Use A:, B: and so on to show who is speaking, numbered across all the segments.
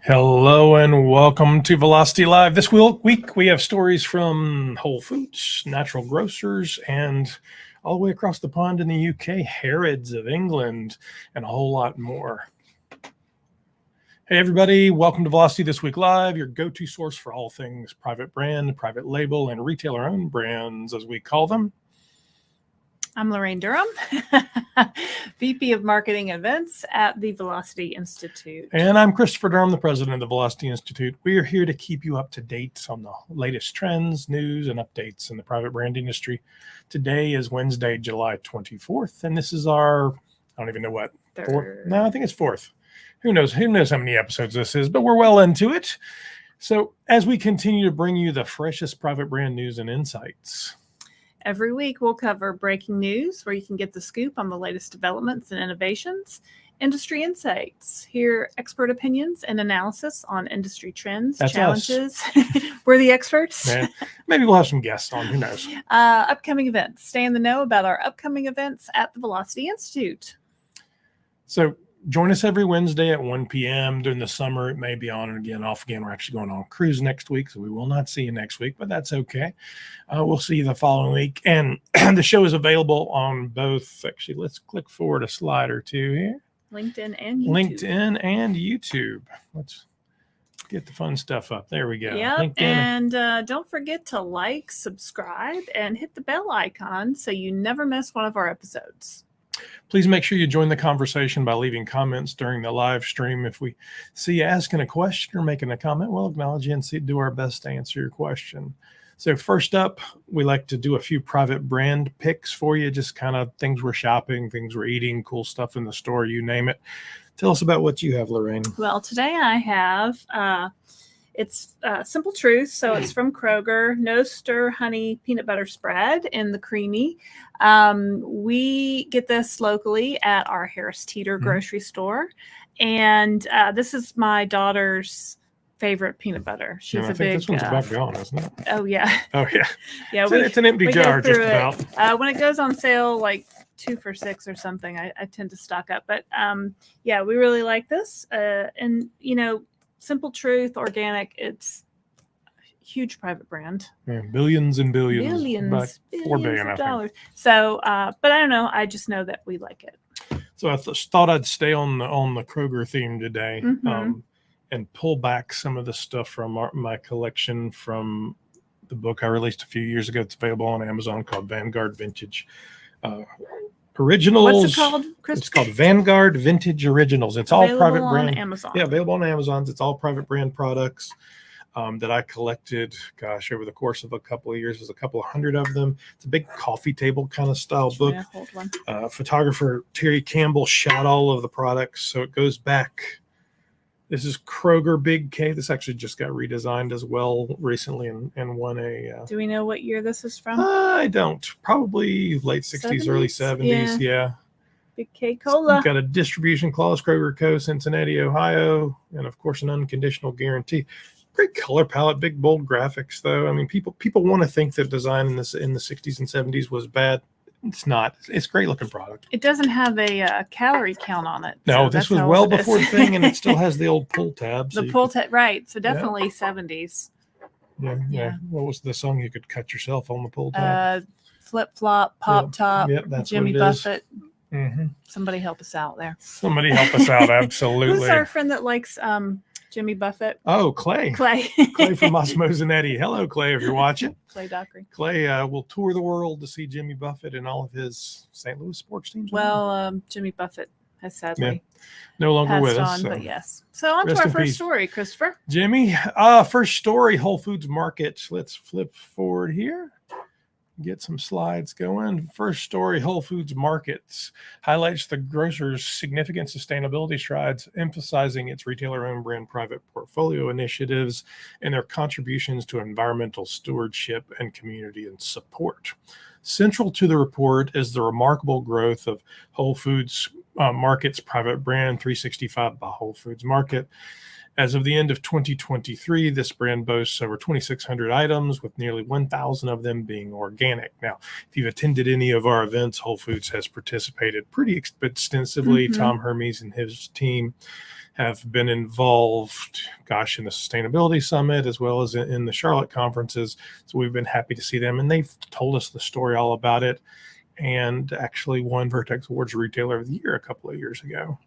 A: Hello and welcome to Velocity Live. This week we have stories from Whole Foods, natural grocers, and all the way across the pond in the UK, Harrods of England, and a whole lot more. Hey everybody, welcome to Velocity This Week Live, your go-to source for all things private brand, private label, and retailer-owned brands, as we call them.
B: I'm Laraine Durham, VP of Marketing Events at the Velocity Institute.
A: And I'm Christopher Durham, the president of the Velocity Institute. We are here to keep you up to date on the latest trends, news, and updates in the private brand industry. Today is Wednesday, July 24th, and this is our, I don't even know what, fourth? No, I think it's fourth. Who knows how many episodes this is, but we're well into it. So as we continue to bring you the freshest private brand news and insights.
B: Every week, we'll cover breaking news, where you can get the scoop on the latest developments and innovations, industry insights, hear expert opinions and analysis on industry trends,
A: That's
B: challenges. We're the experts.
A: Yeah. Maybe we'll have some guests on, who knows.
B: Upcoming events. Stay in the know about our upcoming events at the Velocity Institute.
A: So join us every Wednesday at 1 p.m. During the summer, it may be on and again, off again. We're actually going on a cruise next week, so we will not see you next week, but that's okay. We'll see you the following week. And the show is available on both. Actually, let's click forward a slide or two here.
B: LinkedIn and YouTube.
A: Let's get the fun stuff up. There we go.
B: Yeah,
A: LinkedIn.
B: and don't forget to like, subscribe, and hit the bell icon so you never miss one of our episodes.
A: Please make sure you join the conversation by leaving comments during the live stream. If we see you asking a question or making a comment, we'll acknowledge you and do our best to answer your question. So first up, we like to do a few private brand picks for you, just kind of things we're shopping, things we're eating, cool stuff in the store, you name it. Tell us about what you have, Laraine.
B: Well, today I have, it's Simple Truth. So it's from Kroger, no stir honey peanut butter spread in the creamy. We get this locally at our Harris Teeter grocery store. And this is my daughter's favorite peanut butter. She's
A: I think this one's about gone, isn't it?
B: Oh, yeah.
A: Oh, yeah.
B: Yeah,
A: it's an empty jar, just about.
B: When it goes on sale, like 2 for $6 or something, I tend to stock up. But yeah, we really like this. And, you know, Simple Truth, organic, it's a huge private brand.
A: Yeah, billions and billions. About $4 billion, I think.
B: So, but I don't know. I just know that we like it.
A: So I thought I'd stay on the Kroger theme today, and pull back some of the stuff from my collection from the book I released a few years ago. It's available on Amazon, called Vanguard Vintage Originals.
B: What's it called, Chris?
A: It's called Vanguard Vintage Originals. It's all private brand.
B: On Amazon.
A: Yeah, available on Amazon. It's all private brand products that I collected, over the course of a couple of years. There's a couple of hundred of them. It's a big coffee table kind of style book.
B: Hold one.
A: Photographer Terry Campbell shot all of the products, so it goes back. This is Kroger Big K. This actually just got redesigned as well recently and won a...
B: Do we know what year this is from?
A: I don't. Probably late 60s, early 70s. Yeah.
B: Big K Cola.
A: Got a distribution clause, Kroger Co., Cincinnati, Ohio, and of course an unconditional guarantee. Great color palette, big bold graphics though. I mean, people want to think that design in the 60s and 70s was bad. It's not. It's a great looking product.
B: It doesn't have a calorie count on it.
A: No, this was well before the thing, and it still has the old pull tab.
B: The pull tab, right. So definitely 70s.
A: Yeah. What was the song you could cut yourself on the pull tab?
B: Flip Flop, Pop Top,
A: that's
B: Jimmy
A: Buffett.
B: Somebody help us out there.
A: Somebody help us out, absolutely.
B: Who's our friend that likes Jimmy Buffett?
A: Oh, Clay.
B: Clay
A: from Osmose and Eddie. Hello, Clay, if you're watching.
B: Clay Dockery.
A: Clay will tour the world to see Jimmy Buffett and all of his St. Louis sports teams.
B: Well, Jimmy Buffett has sadly
A: no longer with us.
B: On, but yes. So on to our first story, Christopher.
A: Jimmy, first story, Whole Foods Market. Let's flip forward here. Get some slides going. First story, Whole Foods Markets highlights the grocer's significant sustainability strides, emphasizing its retailer-owned brand private portfolio initiatives and their contributions to environmental stewardship and community and support. Central to the report is the remarkable growth of Whole Foods Market's private brand 365 by Whole Foods Market. As of the end of 2023, this brand boasts over 2,600 items, with nearly 1,000 of them being organic. Now, if you've attended any of our events, Whole Foods has participated pretty extensively. Tom Hermes and his team have been involved, in the Sustainability Summit as well as in the Charlotte conferences. So we've been happy to see them, and they've told us the story all about it, and actually won Vertex Awards Retailer of the Year a couple of years ago.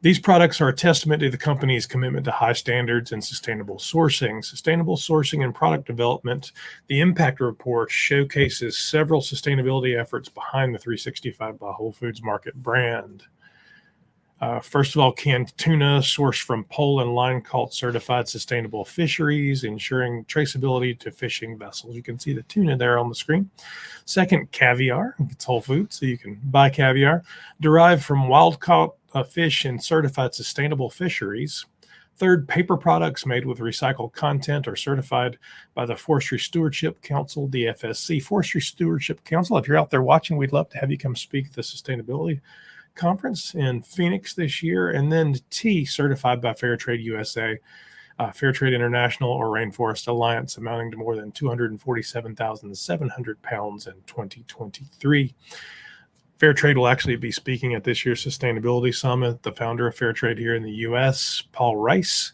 A: These products are a testament to the company's commitment to high standards and sustainable sourcing and product development. The Impact Report showcases several sustainability efforts behind the 365 by Whole Foods Market brand. First of all, canned tuna sourced from pole and line caught certified sustainable fisheries, ensuring traceability to fishing vessels. You can see the tuna there on the screen. Second, caviar. It's Whole Foods, so you can buy caviar. Derived from wild caught fish and certified sustainable fisheries. Third, paper products made with recycled content are certified by the Forestry Stewardship Council, the FSC. Forestry Stewardship Council, if you're out there watching, we'd love to have you come speak at the Sustainability Conference in Phoenix this year. And then tea, certified by Fair Trade USA, Fair Trade International, or Rainforest Alliance, amounting to more than 247,700 pounds in 2023. Fair Trade will actually be speaking at this year's Sustainability Summit. The founder of Fair Trade here in the U.S., Paul Rice,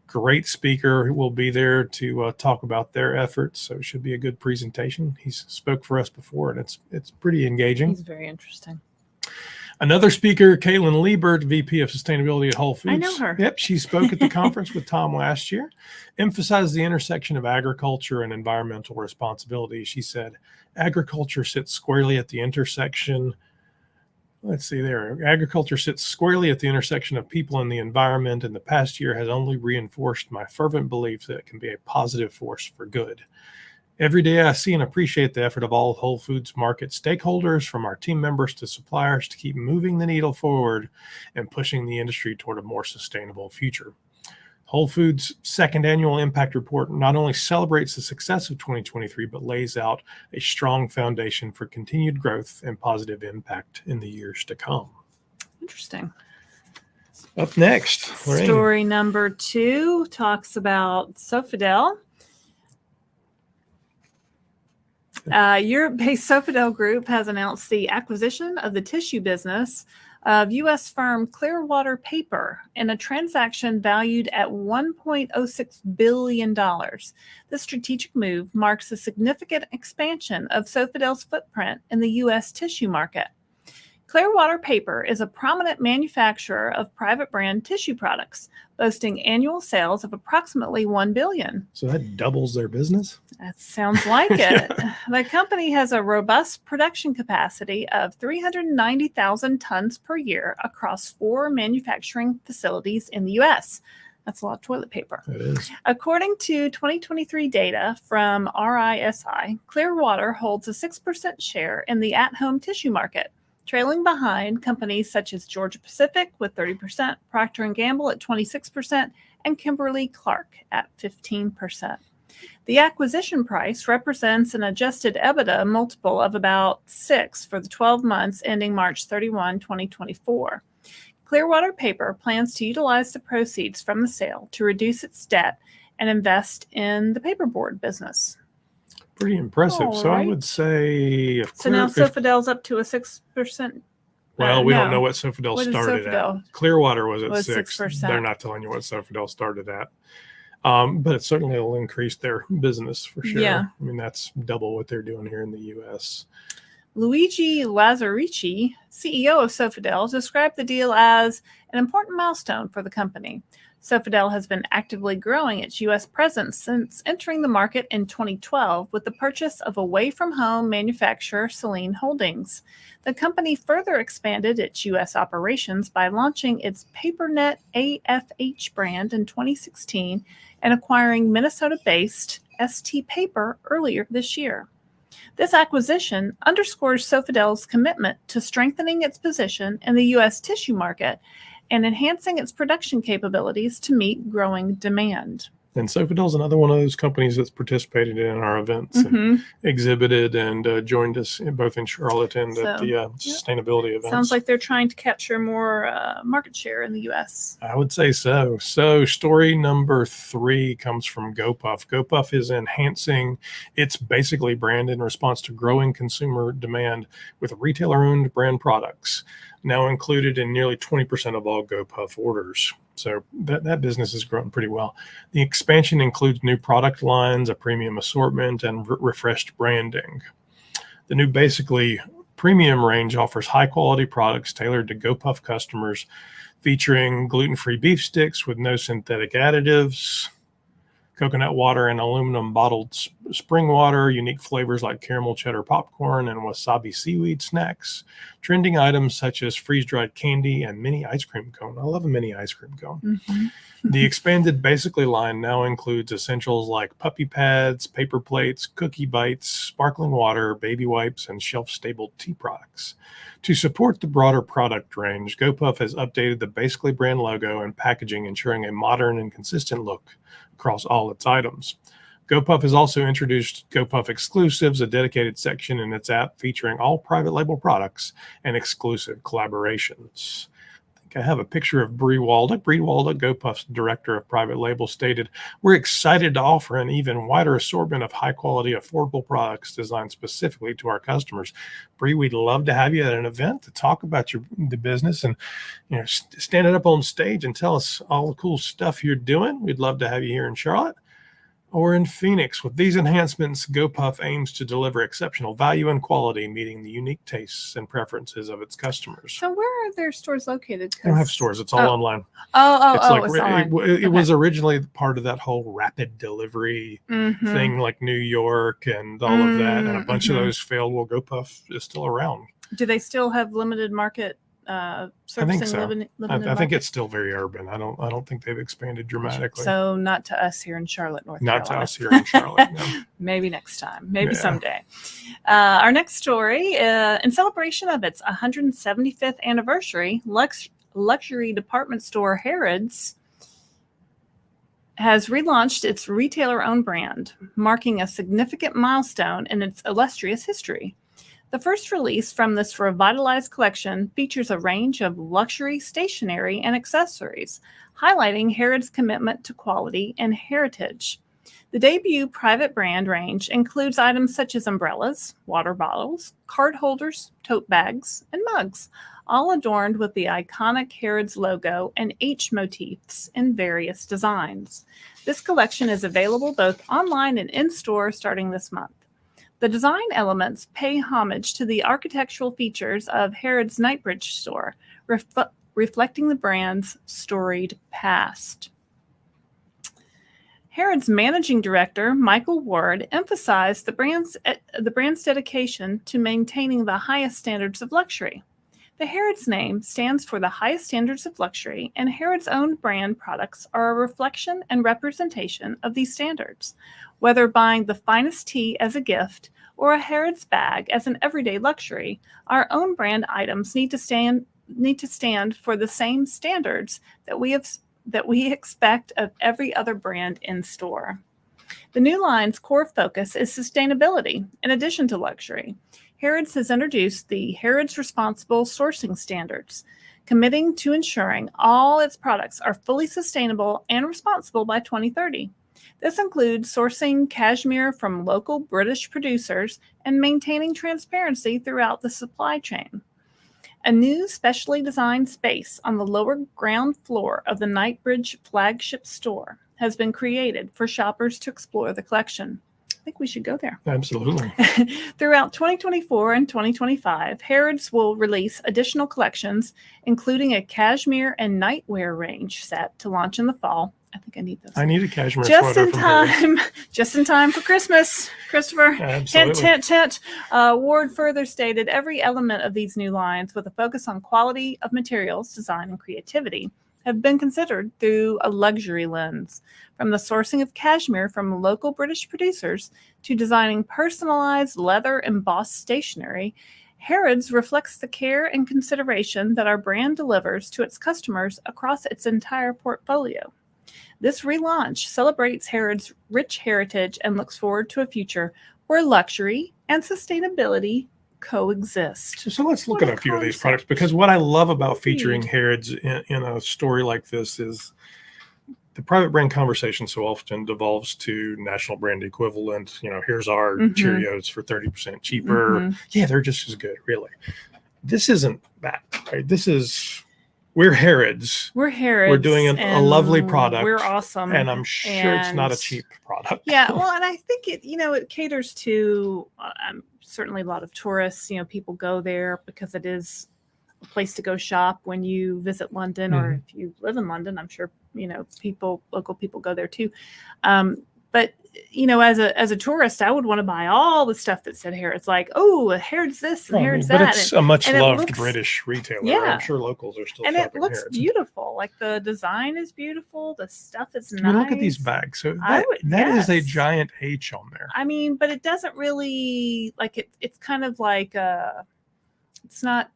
A: great speaker, will be there to talk about their efforts. So it should be a good presentation. He's spoke for us before, and it's pretty engaging.
B: He's very interesting.
A: Another speaker, Caitlin Liebert, VP of Sustainability at Whole Foods.
B: I know her.
A: Yep, she spoke at the conference with Tom last year, emphasized the intersection of agriculture and environmental responsibility. She said, agriculture sits squarely at the intersection. Agriculture sits squarely at the intersection of people and the environment, and the past year has only reinforced my fervent belief that it can be a positive force for good. Every day I see and appreciate the effort of all Whole Foods Market stakeholders, from our team members to suppliers, to keep moving the needle forward and pushing the industry toward a more sustainable future. Whole Foods' second annual Impact Report not only celebrates the success of 2023, but lays out a strong foundation for continued growth and positive impact in the years to come.
B: Interesting.
A: Up next, Laraine.
B: Story number 2 talks about Sofidel. Europe-based Sofidel Group has announced the acquisition of the tissue business of U.S. firm Clearwater Paper in a transaction valued at $1.06 billion. This strategic move marks a significant expansion of Sofidel's footprint in the U.S. tissue market. Clearwater Paper is a prominent manufacturer of private brand tissue products, boasting annual sales of approximately $1 billion.
A: So that doubles their business?
B: That sounds like it. The company has a robust production capacity of 390,000 tons per year across 4 manufacturing facilities in the U.S. That's a lot of toilet paper.
A: It is.
B: According to 2023 data from RISI, Clearwater holds a 6% share in the at-home tissue market, trailing behind companies such as Georgia Pacific with 30%, Procter & Gamble at 26%, and Kimberly-Clark at 15%. The acquisition price represents an adjusted EBITDA multiple of about 6 for the 12 months ending March 31, 2024. Clearwater Paper plans to utilize the proceeds from the sale to reduce its debt and invest in the paperboard business.
A: Pretty impressive.
B: All
A: so
B: right.
A: I would say...
B: Now Sofidel's up to a 6%.
A: Well, we don't
B: no.
A: know what Sofidel
B: What is
A: started
B: Sofidel?
A: at. Clearwater was at
B: Was
A: 6.
B: 6%.
A: They're not telling you what Sofidel started at. But it certainly will increase their business for sure.
B: Yeah.
A: I mean, that's double what they're doing here in the U.S.
B: Luigi Lazzarici, CEO of Sofidel, described the deal as an important milestone for the company. Sofidel has been actively growing its U.S. presence since entering the market in 2012 with the purchase of away-from-home manufacturer Celine Holdings. The company further expanded its U.S. operations by launching its PaperNet AFH brand in 2016 and acquiring Minnesota-based ST Paper earlier this year. This acquisition underscores Sofidel's commitment to strengthening its position in the U.S. tissue market and enhancing its production capabilities to meet growing demand.
A: And Sofitel's another one of those companies that's participated in our events and exhibited and joined us both in Charlotte and at the sustainability events.
B: Sounds like they're trying to capture more market share in the U.S.
A: I would say so. So story number 3 comes from GoPuff. GoPuff is enhancing its basically brand in response to growing consumer demand with retailer-owned brand products, now included in nearly 20% of all GoPuff orders. So that business is growing pretty well. The expansion includes new product lines, a premium assortment, and refreshed branding. The new basically premium range offers high-quality products tailored to GoPuff customers, featuring gluten-free beef sticks with no synthetic additives, coconut water and aluminum bottled spring water, unique flavors like caramel cheddar popcorn and wasabi seaweed snacks, trending items such as freeze-dried candy and mini ice cream cone. I love a mini ice cream cone. The expanded Basically line now includes essentials like puppy pads, paper plates, cookie bites, sparkling water, baby wipes, and shelf-stable tea products. To support the broader product range, GoPuff has updated the Basically brand logo and packaging, ensuring a modern and consistent look across all its items. GoPuff has also introduced GoPuff Exclusives, a dedicated section in its app featuring all private label products and exclusive collaborations. I have a picture of Bree Walda. Bree Walda, GoPuff's director of private label, stated, "We're excited to offer an even wider assortment of high-quality, affordable products designed specifically to our customers." Bree, we'd love to have you at an event to talk about the business and stand it up on stage and tell us all the cool stuff you're doing. We'd love to have you here in Charlotte or in Phoenix. With these enhancements, GoPuff aims to deliver exceptional value and quality, meeting the unique tastes and preferences of its customers.
B: So where are their stores located?
A: They don't have stores. It's all online.
B: It
A: was originally part of that whole rapid delivery thing, like New York and all of that, and a bunch of those failed. Well, GoPuff is still around.
B: Do they still have limited market servicing?
A: I think so.
B: Limited
A: I think it's still very urban. I don't think they've expanded dramatically.
B: So not to us here in Charlotte, North
A: Carolina.
B: Not
A: to us here in Charlotte. No.
B: Maybe next time. Maybe someday. Our next story, in celebration of its 175th anniversary, luxury department store Harrods has relaunched its retailer-owned brand, marking a significant milestone in its illustrious history. The first release from this revitalized collection features a range of luxury stationery and accessories, highlighting Harrods' commitment to quality and heritage. The debut private brand range includes items such as umbrellas, water bottles, card holders, tote bags, and mugs, all adorned with the iconic Harrods logo and H motifs in various designs. This collection is available both online and in-store starting this month. The design elements pay homage to the architectural features of Harrods' Knightsbridge store, reflecting the brand's storied past. Harrods managing director Michael Ward emphasized the brand's dedication to maintaining the highest standards of luxury. The Harrods name stands for the highest standards of luxury, and Harrods' own brand products are a reflection and representation of these standards. Whether buying the finest tea as a gift or a Harrods bag as an everyday luxury, our own brand items need to stand for the same standards that we expect of every other brand in store. The new line's core focus is sustainability in addition to luxury. Harrods has introduced the Harrods Responsible Sourcing Standards, committing to ensuring all its products are fully sustainable and responsible by 2030. This includes sourcing cashmere from local British producers and maintaining transparency throughout the supply chain. A new specially designed space on the lower ground floor of the Knightsbridge flagship store has been created for shoppers to explore the collection. I think we should go there.
A: Absolutely.
B: Throughout 2024 and 2025, Harrods will release additional collections, including a cashmere and nightwear range set to launch in the fall. I think I need those.
A: I need a cashmere sweater from Harrods.
B: Just in time for Christmas, Christopher.
A: Absolutely.
B: Hint. Ward further stated every element of these new lines, with a focus on quality of materials, design, and creativity, have been considered through a luxury lens. From the sourcing of cashmere from local British producers to designing personalized leather embossed stationery, Harrods reflects the care and consideration that our brand delivers to its customers across its entire portfolio. This relaunch celebrates Harrods' rich heritage and looks forward to a future where luxury and sustainability coexist.
A: So let's look
B: What
A: at
B: a
A: a few of these
B: concept.
A: products, because what I love about featuring
B: Indeed.
A: Harrods in a story like this is the private brand conversation so often devolves to national brand equivalent. Here's our Cheerios for 30% cheaper. Yeah, they're just as good, really. This isn't that, right? We're Harrods.
B: We're Harrods.
A: We're doing a lovely product.
B: We're awesome.
A: And I'm sure it's not a cheap product.
B: Yeah, well, and I think it caters to certainly a lot of tourists. People go there because it is a place to go shop when you visit London, or if you live in London, I'm sure local people go there too. But as a tourist, I would want to buy all the stuff that said Harrods, like, oh, Harrods this and Harrods that.
A: But it's a much loved British retailer.
B: Yeah.
A: I'm sure locals are still shopping Harrods.
B: And it looks beautiful. Like, the design is beautiful. The stuff is nice.
A: Look at these bags. So that is a giant H on there.
B: I mean, but it doesn't really, like, it's kind of like it's not.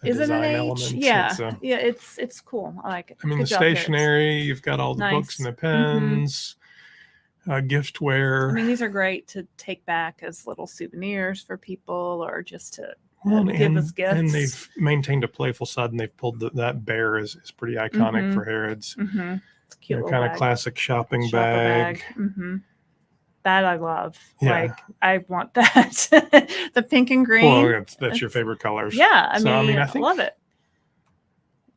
B: Is it an H?
A: Element.
B: Yeah, it's cool. I like it.
A: I mean, the stationery. You've got all the books and the pens. Giftware.
B: I mean, these are great to take back as little souvenirs for people, or just to
A: give
B: as gifts.
A: And they've maintained a playful side, and they've pulled that bear is pretty iconic for Harrods.
B: It's a cute
A: kind of classic shopping bag.
B: That I love.
A: Yeah.
B: Like, I want that. The pink and green.
A: Well, that's your favorite colors.
B: Yeah, I mean, I love it.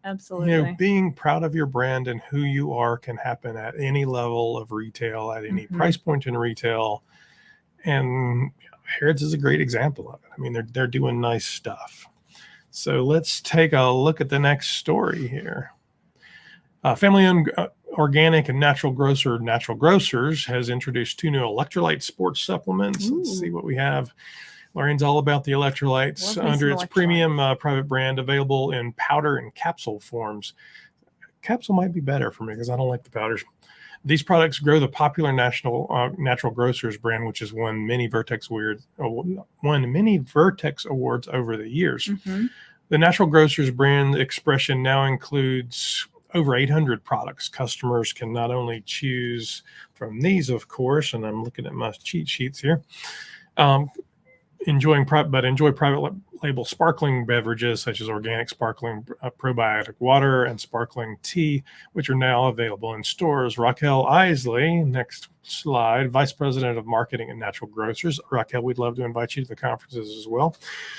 B: Absolutely.
A: Being proud of your brand and who you are can happen at any level of retail, at any price point in retail. And Harrods is a great example of it. I mean, they're doing nice stuff. So let's take a look at the next story here. Family-owned organic and natural grocer Natural Grocers has introduced 2 new electrolyte sports supplements.
B: Ooh.
A: Let's see what we have. Laraine's all about the electrolytes under its premium private brand, available in powder and capsule forms. Capsule might be better for me because I don't like the powders. These products grow the popular Natural Grocers brand, which has won many Vertex Awards over the years. The Natural Grocers brand expression now includes over 800 products. Customers can not only choose from these, of course, and I'm looking at my cheat sheets here, enjoy private label sparkling beverages such as organic sparkling probiotic water and sparkling tea, which are now available in stores. Raquel Isley, next slide, Vice President of Marketing at Natural Grocers. Raquel, we'd love to invite you to the conferences as well,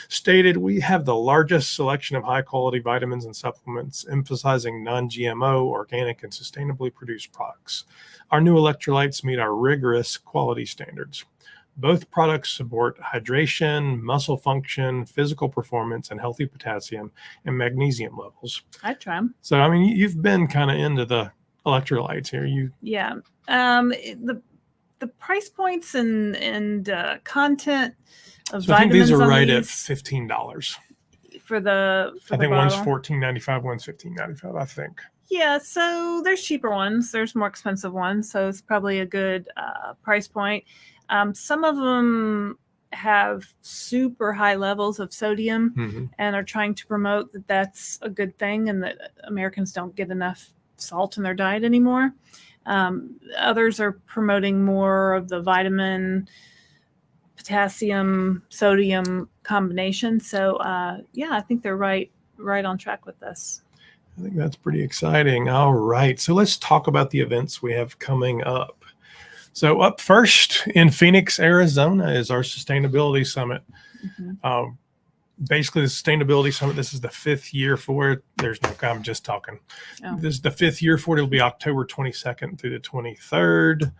A: stated, "We have the largest selection of high-quality vitamins and supplements, emphasizing non-GMO, organic, and sustainably produced products. Our new electrolytes meet our rigorous quality standards. Both products support hydration, muscle function, physical performance, and healthy potassium and magnesium levels."
B: I'd try them.
A: So, I mean, you've been kind of into the electrolytes here.
B: Yeah. The price points and content of vitamins.
A: I think these are right at $15
B: for the.
A: I think one's $14.95, one's $15.95. I think.
B: Yeah, so there's cheaper ones, there's more expensive ones, so it's probably a good price point. Some of them have super high levels of sodium and are trying to promote that that's a good thing and that Americans don't get enough salt in their diet anymore. Others are promoting more of the vitamin, potassium, sodium combination. So, I think they're right on track with this.
A: I think that's pretty exciting. All right, so let's talk about the events we have coming up. So up first in Phoenix, Arizona is our Sustainability Summit. Basically, the Sustainability Summit, this is the 5th year for it. I'm just talking. Oh. This is the 5th year for it. It'll be October 22nd through the 23rd.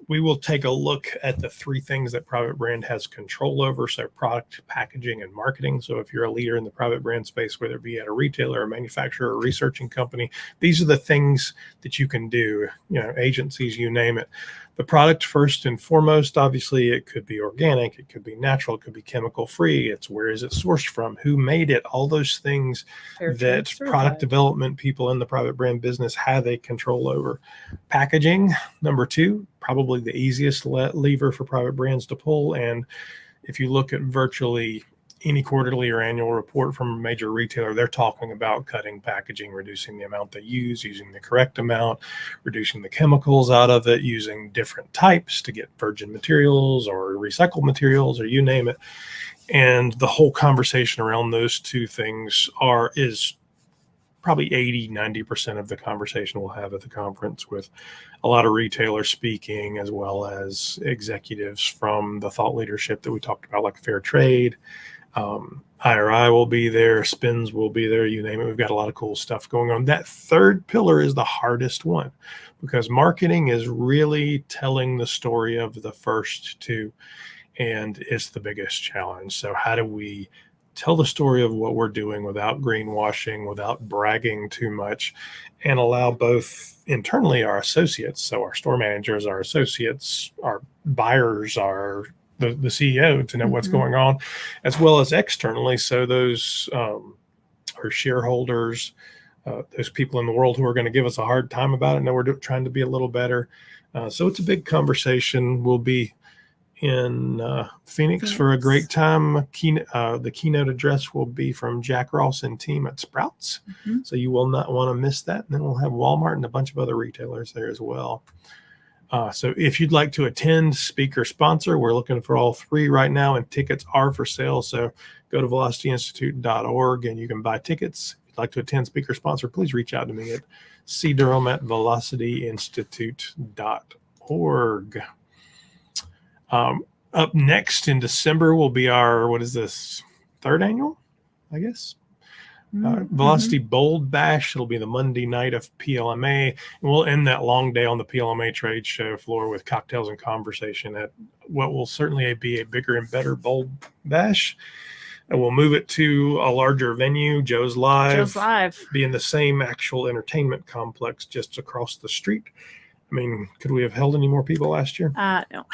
A: We will take a look at the 3 things that private brand has control over. So product, packaging, and marketing. So if you're a leader in the private brand space, whether it be at a retailer, a manufacturer, or a researching company, these are the things that you can do, agencies, you name it. The product, first and foremost, obviously, it could be organic, it could be natural, it could be chemical free. It's where is it sourced from? Who made it? All those things that product development people in the private brand business have a control over. Packaging, number 2, probably the easiest lever for private brands to pull. And if you look at virtually any quarterly or annual report from a major retailer, they're talking about cutting packaging, reducing the amount they use, using the correct amount, reducing the chemicals out of it, using different types to get virgin materials or recycled materials, or you name it. And the whole conversation around those two things is probably 80-90% of the conversation we'll have at the conference, with a lot of retailers speaking, as well as executives from the thought leadership that we talked about, like fair trade. IRI will be there, Spins will be there, you name it. We've got a lot of cool stuff going on. That third pillar is the hardest one, because marketing is really telling the story of the first two, and it's the biggest challenge. So how do we tell the story of what we're doing without greenwashing, without bragging too much, and allow both internally our associates, so our store managers, our associates, our buyers, the CEO, to know what's going on, as well as externally, so those our shareholders, those people in the world who are going to give us a hard time about it, know we're trying to be a little better. So it's a big conversation. We'll be in Phoenix for a great time. The keynote address will be from Jack Ross and team at Sprouts. So you will not want to miss that. And then we'll have Walmart and a bunch of other retailers there as well. So if you'd like to attend, speaker, sponsor, we're looking for all three right now, and tickets are for sale. So go to velocityinstitute.org and you can buy tickets. If you'd like to attend, speaker, sponsor, please reach out to me at cdurham@velocityinstitute.org. Up next in December will be our, what is this, third annual, I guess? Velocity Bold Bash. It'll be the Monday night of PLMA, and we'll end that long day on the PLMA trade show floor with cocktails and conversation at what will certainly be a bigger and better Bold Bash. And we'll move it to a larger venue, Joe's Live. Be in the same actual entertainment complex just across the street. I mean, could we have held any more people last year?
B: No.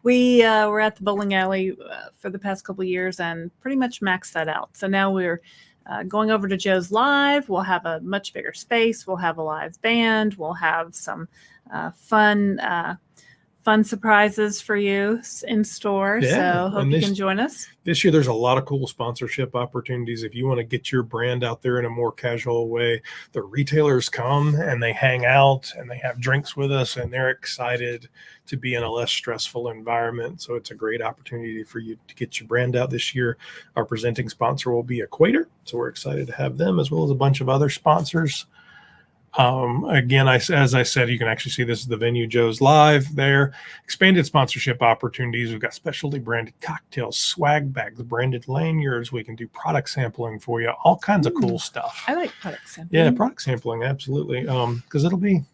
B: We were at the bowling alley for the past couple of years and pretty much maxed that out. So now we're going over to Joe's Live. We'll have a much bigger space. We'll have a live band. We'll have some fun surprises for you in store.
A: Yeah,
B: so hope you can join us.
A: This year, there's a lot of cool sponsorship opportunities. If you want to get your brand out there in a more casual way, the retailers come and they hang out and they have drinks with us, and they're excited to be in a less stressful environment. So it's a great opportunity for you to get your brand out this year. Our presenting sponsor will be Equator. So we're excited to have them, as well as a bunch of other sponsors. Again, as I said, you can actually see this is the venue, Joe's Live there. Expanded sponsorship opportunities. We've got specialty branded cocktails, swag bags, branded lanyards. We can do product sampling for you, all kinds of cool stuff.
B: I like product sampling.
A: Yeah, product sampling, absolutely. Because it'll be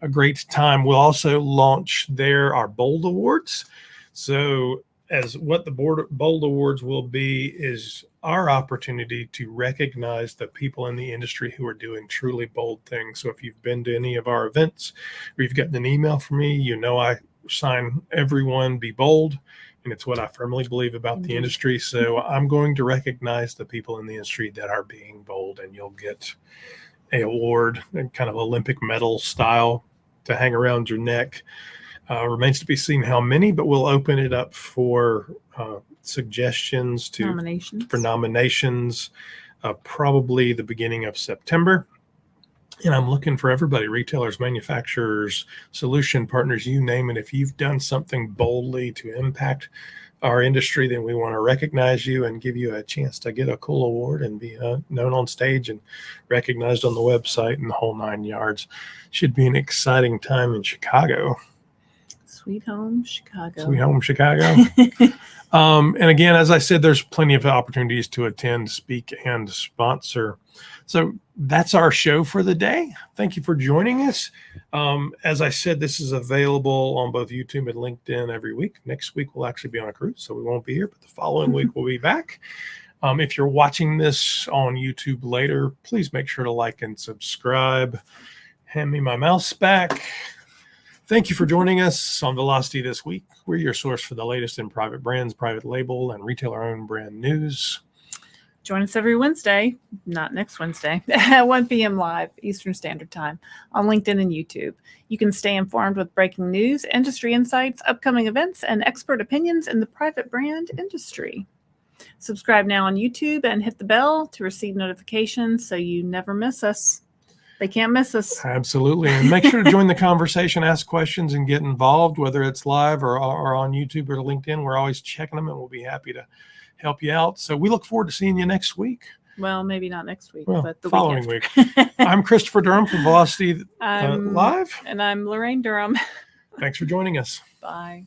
A: a great time. We'll also launch there our Bold Awards. So as what the Bold Awards will be is our opportunity to recognize the people in the industry who are doing truly bold things. So if you've been to any of our events or you've gotten an email from me, you know I sign everyone be bold, and it's what I firmly believe about the industry. So I'm going to recognize the people in the industry that are being bold, and you'll get an award, and kind of Olympic medal style, to hang around your neck. Remains to be seen how many, but we'll open it up for suggestions for nominations, probably the beginning of September. And I'm looking for everybody, retailers, manufacturers, solution partners, you name it. If you've done something boldly to impact our industry, then we want to recognize you and give you a chance to get a cool award and be known on stage and recognized on the website and the whole 9 yards. Should be an exciting time in Chicago.
B: Sweet home Chicago.
A: Sweet home Chicago. And again, as I said, there's plenty of opportunities to attend, speak, and sponsor. So that's our show for the day. Thank you for joining us. As I said, this is available on both YouTube and LinkedIn every week. Next week, we'll actually be on a cruise, so we won't be here, but the following week we'll be back. If you're watching this on YouTube later, please make sure to like and subscribe. Hand me my mouse back. Thank you for joining us on Velocity this week. We're your source for the latest in private brands, private label, and retailer-owned brand news.
B: Join us every Wednesday, not next Wednesday, at 1 p.m. live Eastern Standard Time on LinkedIn and YouTube. You can stay informed with breaking news, industry insights, upcoming events, and expert opinions in the private brand industry. Subscribe now on YouTube and hit the bell to receive notifications so you never miss us. They can't miss us.
A: Absolutely. And make sure to join the conversation, ask questions, and get involved, whether it's live or on YouTube or LinkedIn. We're always checking them, and we'll be happy to help you out. So we look forward to seeing you next week.
B: Well, maybe not next week,
A: Well,
B: but the
A: following
B: week.
A: week. I'm Christopher Durham from Velocity Live.
B: And I'm Laraine Durham.
A: Thanks for joining us.
B: Bye.